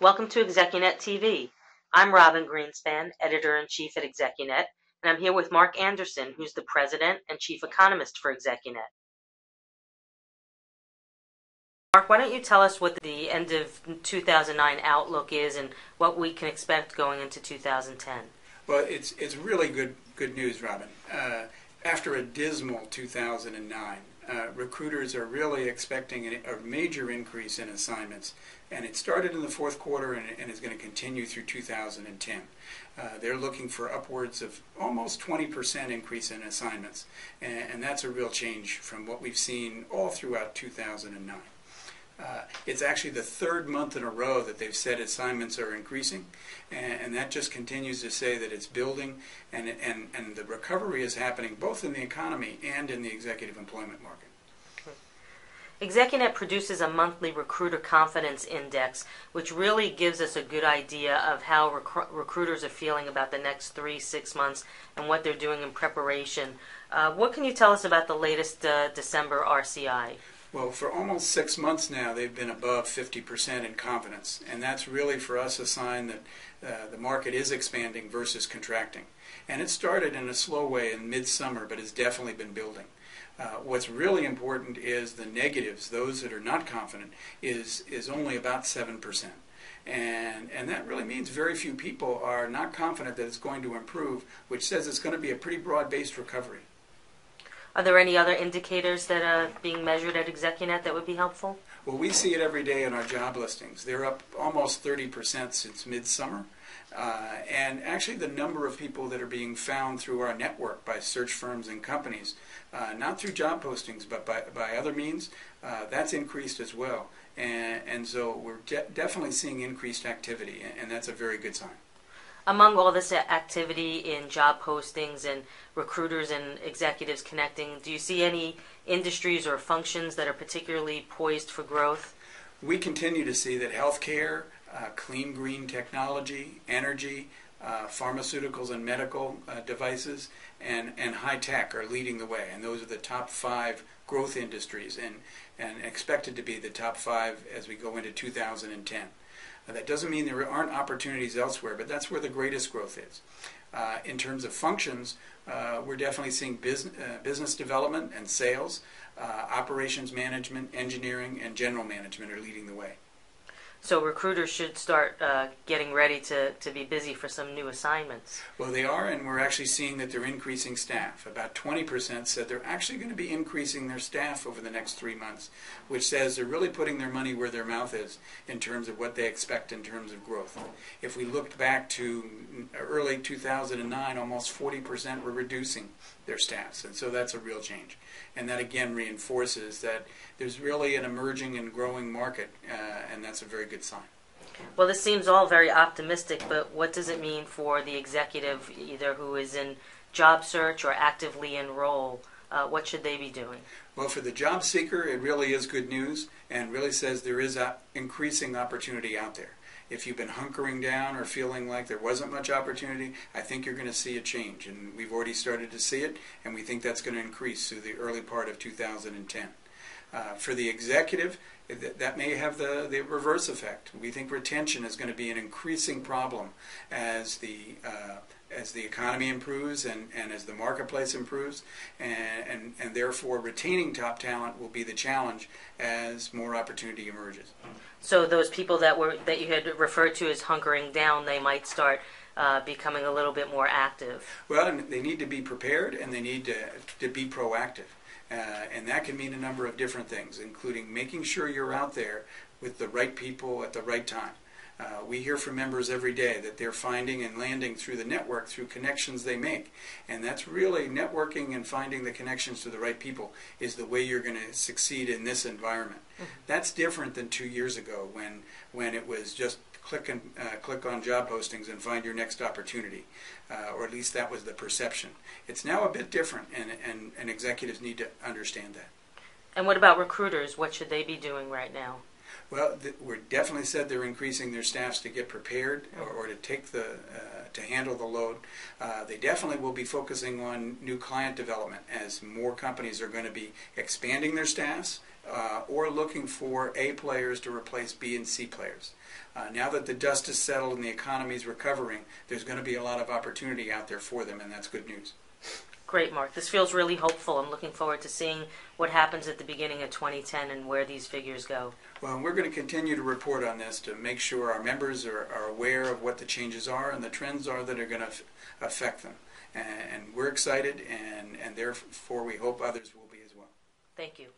Welcome to Execunet TV. I'm Robin Greenspan, Editor-in-Chief at Execunet, and I'm here with Mark Anderson, who's the President and Chief Economist for Execunet. Mark, why don't you tell us what the end of 2009 outlook is and what we can expect going into 2010? Well, it's really good news, Robin. After a dismal 2009, recruiters are really expecting a major increase in assignments, and it started in the fourth quarter and is going to continue through 2010. They're looking for upwards of almost 20% increase in assignments, and that's a real change from what we've seen all throughout 2009. It's actually the third month in a row that they've said assignments are increasing, and that just continues to say that it's building, and the recovery is happening both in the economy and in the executive employment market. Execunet produces a monthly recruiter confidence index, which really gives us a good idea of how recruiters are feeling about the next 3-6 months and what they're doing in preparation. What can you tell us about the latest December RCI? Well, for almost 6 months now, they've been above 50% in confidence, and that's really for us a sign that the market is expanding versus contracting. And it started in a slow way in midsummer, but has definitely been building. What's really important is the negatives, those that are not confident, is only about 7%. And that really means very few people are not confident that it's going to improve, which says it's going to be a pretty broad-based recovery. Are there any other indicators that are being measured at Execunet that would be helpful? Well, we see it every day in our job listings. They're up almost 30% since midsummer. And actually the number of people that are being found through our network by search firms and companies, not through job postings but by other means, that's increased as well. And so we're definitely seeing increased activity, and that's a very good sign. Among all this activity in job postings and recruiters and executives connecting, do you see any industries or functions that are particularly poised for growth? We continue to see that healthcare, clean green technology, energy, pharmaceuticals and medical devices, and high tech are leading the way. And those are the top 5 growth industries and expected to be the top 5 as we go into 2010. That doesn't mean there aren't opportunities elsewhere, but that's where the greatest growth is. In terms of functions, we're definitely seeing business development and sales, operations management, engineering, and general management are leading the way. So recruiters should start getting ready to be busy for some new assignments. Well, they are, and we're actually seeing that they're increasing staff. About 20% said they're actually going to be increasing their staff over the next 3 months, which says they're really putting their money where their mouth is in terms of what they expect in terms of growth. If we looked back to early 2009, almost 40% were reducing their staffs, and so that's a real change. And that again reinforces that there's really an emerging and growing market, and that's a very good sign. Well, this seems all very optimistic, but what does it mean for the executive, either who is in job search or actively enroll? What should they be doing? Well, for the job seeker, it really is good news and really says there is increasing opportunity out there. If you've been hunkering down or feeling like there wasn't much opportunity, I think you're going to see a change. And we've already started to see it, and we think that's going to increase through the early part of 2010. For the executive, that may have the reverse effect. We think retention is going to be an increasing problem as the economy improves and as the marketplace improves, and therefore retaining top talent will be the challenge as more opportunity emerges. So those people that you had referred to as hunkering down, they might start becoming a little bit more active. Well, and they need to be prepared, and they need to be proactive. And that can mean a number of different things, including making sure you're out there with the right people at the right time. We hear from members every day that they're finding and landing through the network, through connections they make. And that's really networking and finding the connections to the right people is the way you're going to succeed in this environment. Mm-hmm. That's different than 2 years ago when it was just click on job postings and find your next opportunity, or at least that was the perception. It's now a bit different, and executives need to understand that. And what about recruiters? What should they be doing right now? Well, we definitely said they're increasing their staffs to get prepared or to take to handle the load. They definitely will be focusing on new client development as more companies are going to be expanding their staffs or looking for A players to replace B and C players. Now that the dust is settled and the economy is recovering, there's going to be a lot of opportunity out there for them, and that's good news. Great, Mark. This feels really hopeful. I'm looking forward to seeing what happens at the beginning of 2010 and where these figures go. Well, we're going to continue to report on this to make sure our members are aware of what the changes are and the trends are that are going to affect them. And we're excited, and therefore we hope others will be as well. Thank you.